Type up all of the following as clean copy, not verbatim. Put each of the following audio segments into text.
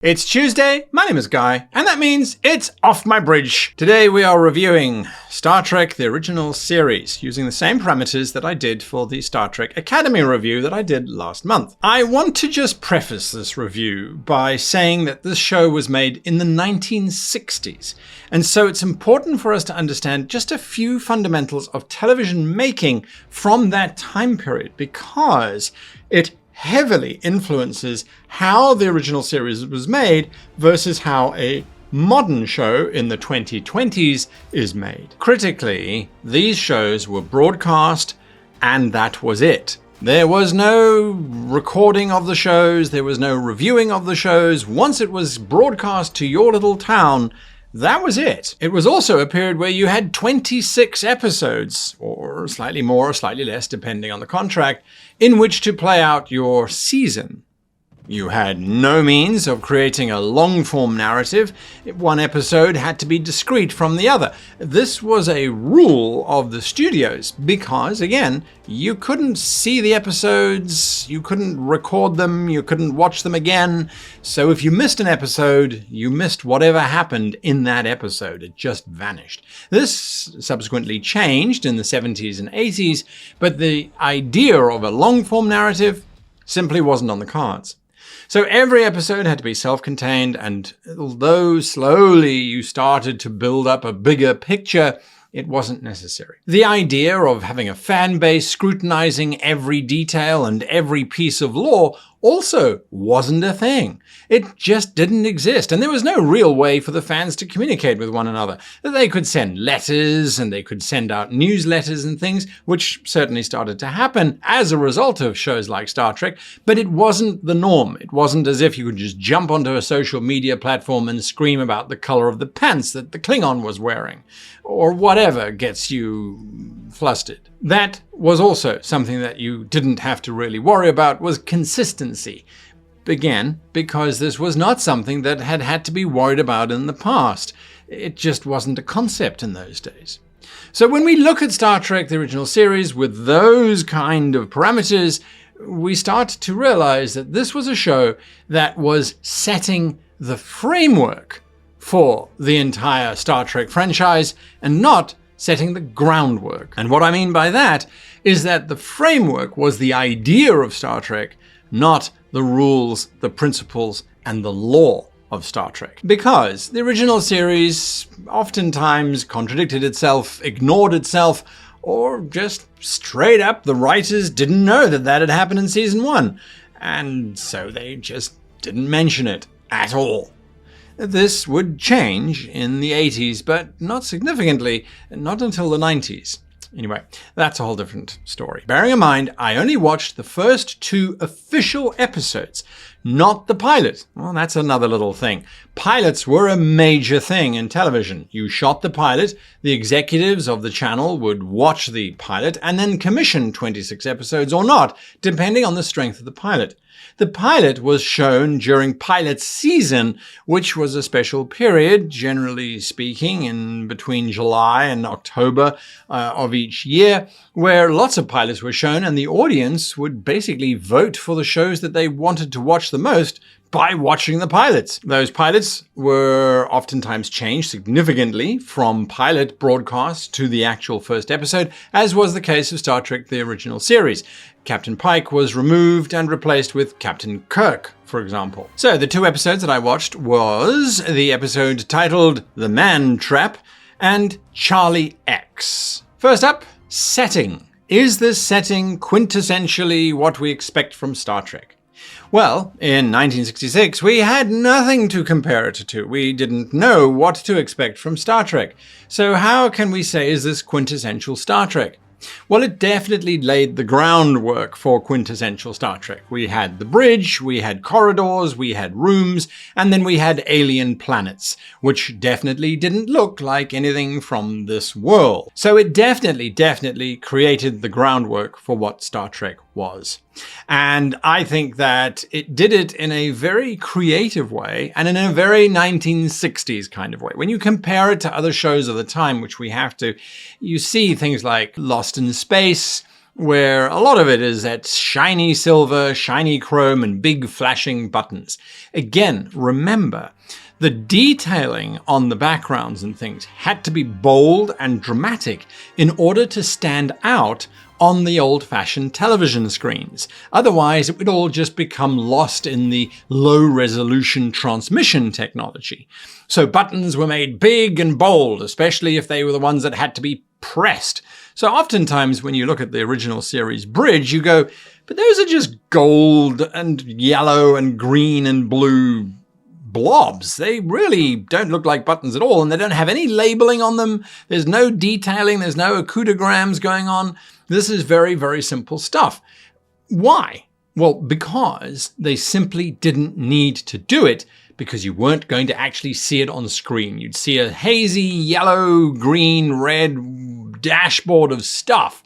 It's Tuesday, my name is Guy, and that means it's Off My Bridge. Today we are reviewing Star Trek the Original Series, using the same parameters that I did for the Star Trek Academy review that I did last month. I want to just preface this review by saying that this show was made in the 1960s, and so it's important for us to understand just a few fundamentals of television making from that time period, because it heavily influences how the original series was made versus how a modern show in the 2020s is made. Critically, these shows were broadcast and that was it. There was no recording of the shows, there was no reviewing of the shows. Once it was broadcast to your little town, that was it. It was also a period where you had 26 episodes, or slightly more or slightly less, depending on the contract, in which to play out your season. You had no means of creating a long-form narrative. One episode had to be discrete from the other. This was a rule of the studios because, again, you couldn't see the episodes, you couldn't record them, you couldn't watch them again. So if you missed an episode, you missed whatever happened in that episode. It just vanished. This subsequently changed in the 70s and 80s, but the idea of a long-form narrative simply wasn't on the cards. So every episode had to be self-contained, and although slowly you started to build up a bigger picture, it wasn't necessary. The idea of having a fan base scrutinizing every detail and every piece of lore also wasn't a thing. It just didn't exist, and there was no real way for the fans to communicate with one another. They could send letters, and they could send out newsletters and things, which certainly started to happen as a result of shows like Star Trek, but it wasn't the norm. It wasn't as if you could just jump onto a social media platform and scream about the color of the pants that the Klingon was wearing, or whatever gets you flustered. That was also something that you didn't have to really worry about, was consistency. Again, because this was not something that had to be worried about in the past. It just wasn't a concept in those days. So when we look at Star Trek the Original Series with those kind of parameters, we start to realize that this was a show that was setting the framework for the entire Star Trek franchise and not setting the groundwork. And what I mean by that is that the framework was the idea of Star Trek, not the rules, the principles, and the lore of Star Trek. Because the original series oftentimes contradicted itself, ignored itself, or just straight up the writers didn't know that had happened in season 1, and so they just didn't mention it at all. This would change in the 80s, but not significantly, not until the 90s. Anyway, that's a whole different story. Bearing in mind, I only watched the first 2 official episodes, not the pilot. Well, that's another little thing. Pilots were a major thing in television. You shot the pilot, the executives of the channel would watch the pilot, and then commission 26 episodes or not, depending on the strength of the pilot. The pilot was shown during pilot season, which was a special period, generally speaking, in between July and October of each year, where lots of pilots were shown, and the audience would basically vote for the shows that they wanted to watch the most by watching the pilots. Those pilots were oftentimes changed significantly from pilot broadcast to the actual first episode, as was the case of Star Trek the Original Series. Captain Pike was removed and replaced with Captain Kirk, for example. So the 2 episodes that I watched was the episode titled The Man Trap and Charlie X. First up, setting. Is this setting quintessentially what we expect from Star Trek? Well, in 1966, we had nothing to compare it to. We didn't know what to expect from Star Trek. So how can we say is this quintessential Star Trek? Well, it definitely laid the groundwork for quintessential Star Trek. We had the bridge, we had corridors, we had rooms, and then we had alien planets, which definitely didn't look like anything from this world. So it definitely created the groundwork for what Star Trek was. And I think that it did it in a very creative way and in a very 1960s kind of way. When you compare it to other shows of the time, which we have to, you see things like Lost in Space, where a lot of it is that shiny silver, shiny chrome, and big flashing buttons. Again, remember, the detailing on the backgrounds and things had to be bold and dramatic in order to stand out on the old-fashioned television screens. Otherwise, it would all just become lost in the low-resolution transmission technology. So buttons were made big and bold, especially if they were the ones that had to be pressed. So oftentimes when you look at the original series bridge, you go, but those are just gold and yellow and green and blue blobs. They really don't look like buttons at all, and they don't have any labeling on them. There's no detailing. There's no acoudigrams going on. This is very, very simple stuff. Why? Well, because they simply didn't need to do it, because you weren't going to actually see it on screen. You'd see a hazy yellow, green, red dashboard of stuff,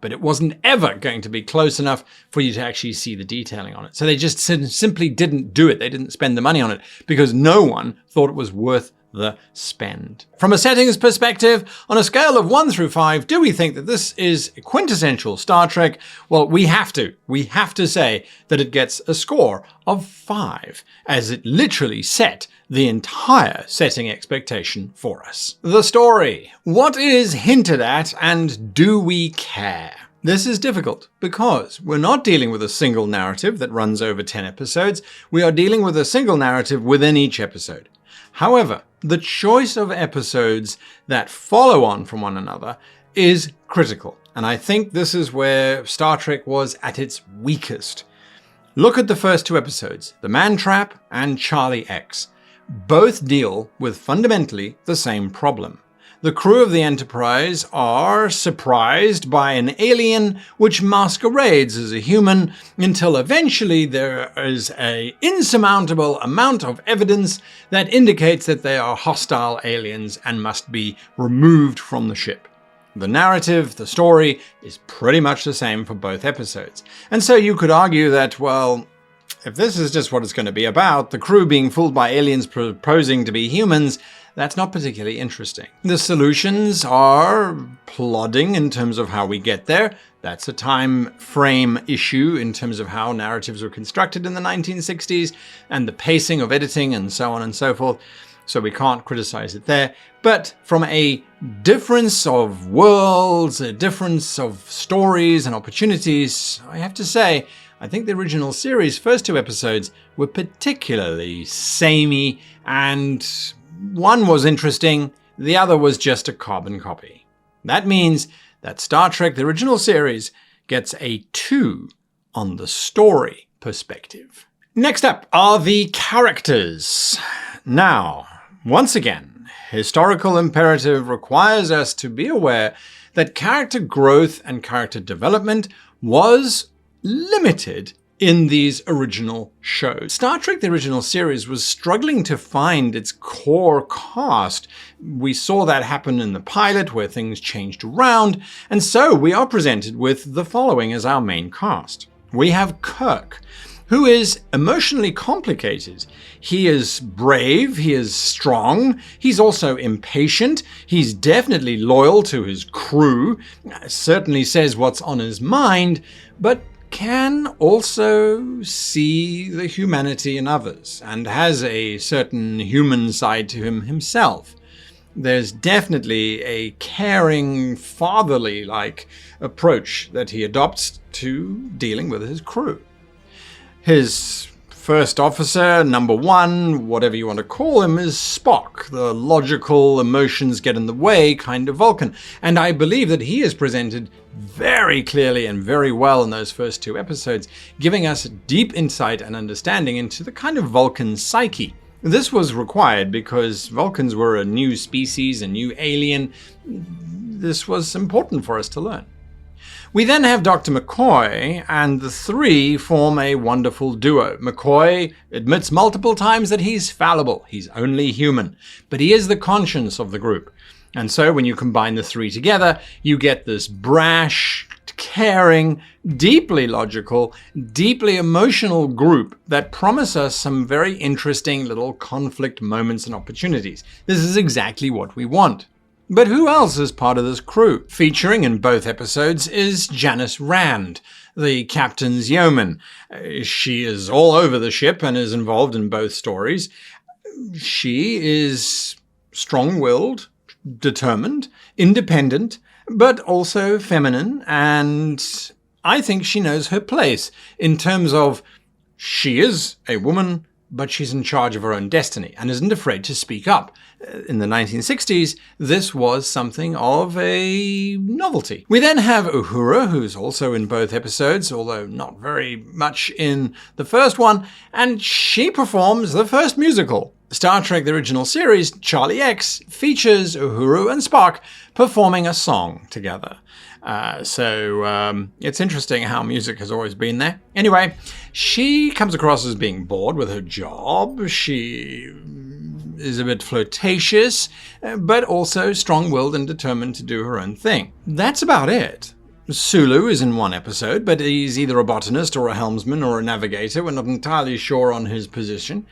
but it wasn't ever going to be close enough for you to actually see the detailing on it. So they just simply didn't do it. They didn't spend the money on it because no one thought it was worth the spend. From a settings perspective, on a scale of 1 through 5, do we think that this is quintessential Star Trek? Well, we have to. We have to say that it gets a score of 5, as it literally set the entire setting expectation for us. The story. What is hinted at, and do we care? This is difficult because we're not dealing with a single narrative that runs over 10 episodes. We are dealing with a single narrative within each episode. However, the choice of episodes that follow on from one another is critical, and I think this is where Star Trek was at its weakest. Look at the first 2 episodes, The Man Trap and Charlie X. Both deal with fundamentally the same problem. The crew of the Enterprise are surprised by an alien which masquerades as a human until eventually there is an insurmountable amount of evidence that indicates that they are hostile aliens and must be removed from the ship. The narrative, the story, is pretty much the same for both episodes. And so you could argue that, well, if this is just what it's going to be about, the crew being fooled by aliens proposing to be humans, that's not particularly interesting. The solutions are plodding in terms of how we get there. That's a time frame issue in terms of how narratives were constructed in the 1960s and the pacing of editing and so on and so forth. So we can't criticize it there. But from a difference of worlds, a difference of stories and opportunities, I have to say, I think the original series' first 2 episodes were particularly samey, and one was interesting, the other was just a carbon copy. That means that Star Trek, the original series, gets a 2 on the story perspective. Next up are the characters. Now, once again, historical imperative requires us to be aware that character growth and character development was limited in these original shows. Star Trek, the original series, was struggling to find its core cast. We saw that happen in the pilot where things changed around, and so we are presented with the following as our main cast. We have Kirk, who is emotionally complicated. He is brave, he is strong, he's also impatient, he's definitely loyal to his crew, certainly says what's on his mind, but can also see the humanity in others and has a certain human side to him himself. There's definitely a caring, fatherly-like approach that he adopts to dealing with his crew. His first officer, number 1, whatever you want to call him, is Spock, the logical, emotions get in the way kind of Vulcan. And I believe that he is presented very clearly and very well in those first 2 episodes, giving us deep insight and understanding into the kind of Vulcan psyche. This was required because Vulcans were a new species, a new alien. This was important for us to learn. We then have Dr. McCoy, and the 3 form a wonderful duo. McCoy admits multiple times that he's fallible, he's only human, but he is the conscience of the group. And so when you combine the 3 together, you get this brash, caring, deeply logical, deeply emotional group that promise us some very interesting little conflict moments and opportunities. This is exactly what we want. But who else is part of this crew? Featuring in both episodes is Janice Rand, the captain's yeoman. She is all over the ship and is involved in both stories. She is strong-willed, determined, independent, but also feminine, and I think she knows her place in terms of she is a woman, but she's in charge of her own destiny and isn't afraid to speak up. In the 1960s, this was something of a novelty. We then have Uhura, who's also in both episodes, although not very much in the first one, and she performs the first musical. Star Trek The Original Series, Charlie X, features Uhura and Spock performing a song together. So it's interesting how music has always been there. Anyway, she comes across as being bored with her job. She is a bit flirtatious, but also strong-willed and determined to do her own thing. That's about it. Sulu is in one episode, but he's either a botanist or a helmsman or a navigator. We're not entirely sure on his position.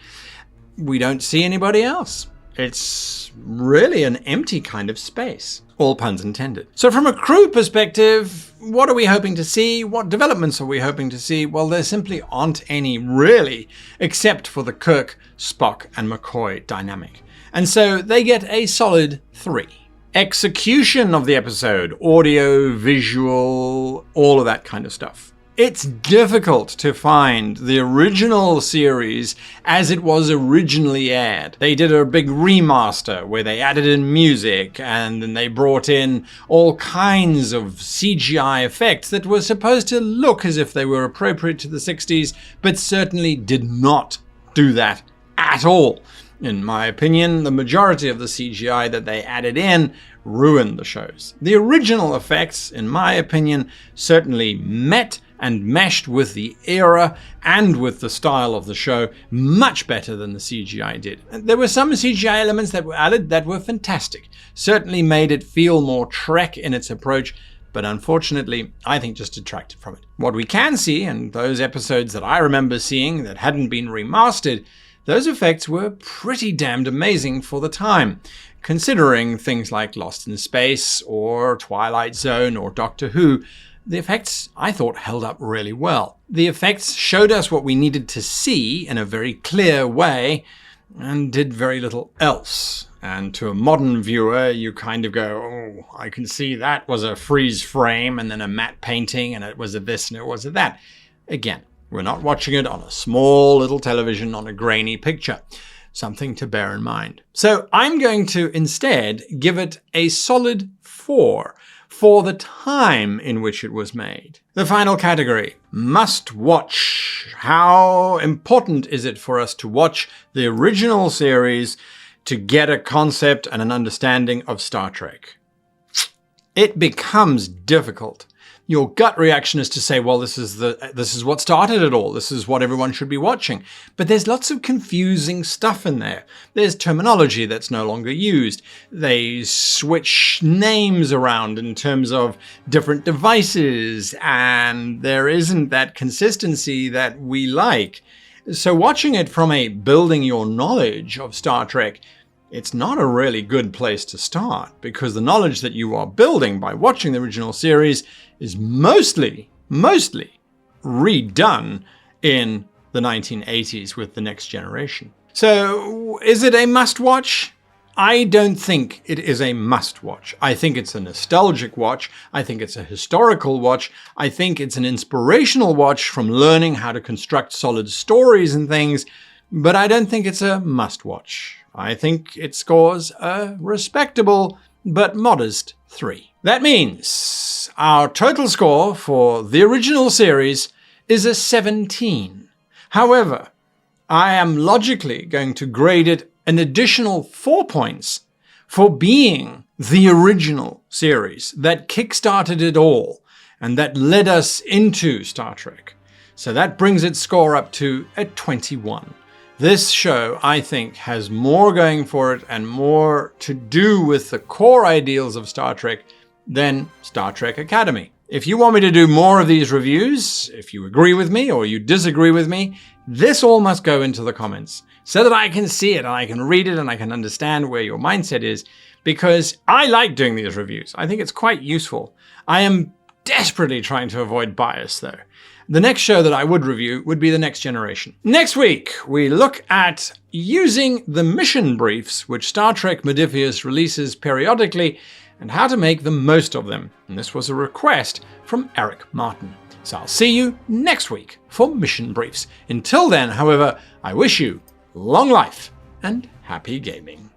We don't see anybody else. It's really an empty kind of space. All puns intended. So from a crew perspective, what are we hoping to see? What developments are we hoping to see? Well, there simply aren't any, really, except for the Kirk, Spock, and McCoy dynamic. And so they get a solid 3. Execution of the episode, audio, visual, all of that kind of stuff. It's difficult to find the original series as it was originally aired. They did a big remaster where they added in music and then they brought in all kinds of CGI effects that were supposed to look as if they were appropriate to the 60s, but certainly did not do that at all. In my opinion, the majority of the CGI that they added in ruined the shows. The original effects, in my opinion, certainly met and meshed with the era and with the style of the show much better than the CGI did. There were some CGI elements that were added that were fantastic, certainly made it feel more Trek in its approach, but unfortunately, I think just detracted from it. What we can see, and those episodes that I remember seeing that hadn't been remastered, those effects were pretty damned amazing for the time, considering things like Lost in Space or Twilight Zone or Doctor Who. The effects, I thought, held up really well. The effects showed us what we needed to see in a very clear way and did very little else. And to a modern viewer, you kind of go, oh, I can see that was a freeze frame and then a matte painting and it was a this and it was a that. Again, we're not watching it on a small little television on a grainy picture. Something to bear in mind. So I'm going to instead give it a solid 4. For the time in which it was made. The final category, must watch. How important is it for us to watch the original series to get a concept and an understanding of Star Trek? It becomes difficult. Your gut reaction is to say, well, this is what started it all. This is what everyone should be watching. But there's lots of confusing stuff in there. There's terminology that's no longer used. They switch names around in terms of different devices, and there isn't that consistency that we like. So watching it from a building your knowledge of Star Trek, it's not a really good place to start, because the knowledge that you are building by watching the original series is mostly redone in the 1980s with The Next Generation. So is it a must-watch? I don't think it is a must-watch. I think it's a nostalgic watch. I think it's a historical watch. I think it's an inspirational watch from learning how to construct solid stories and things, but I don't think it's a must-watch. I think it scores a respectable but modest 3. That means our total score for the original series is a 17. However, I am logically going to grade it an additional 4 points for being the original series that kickstarted it all and that led us into Star Trek. So that brings its score up to a 21. This show, I think, has more going for it and more to do with the core ideals of Star Trek than Star Trek Academy. If you want me to do more of these reviews, if you agree with me or you disagree with me, this all must go into the comments. so that I can see it and I can read it and I can understand where your mindset is, because I like doing these reviews. I think it's quite useful. I am desperately trying to avoid bias, though. The next show that I would review would be The Next Generation. Next week, we look at using the mission briefs which Star Trek Modiphius releases periodically and how to make the most of them. And this was a request from Eric Martin. So I'll see you next week for mission briefs. Until then, however, I wish you long life and happy gaming.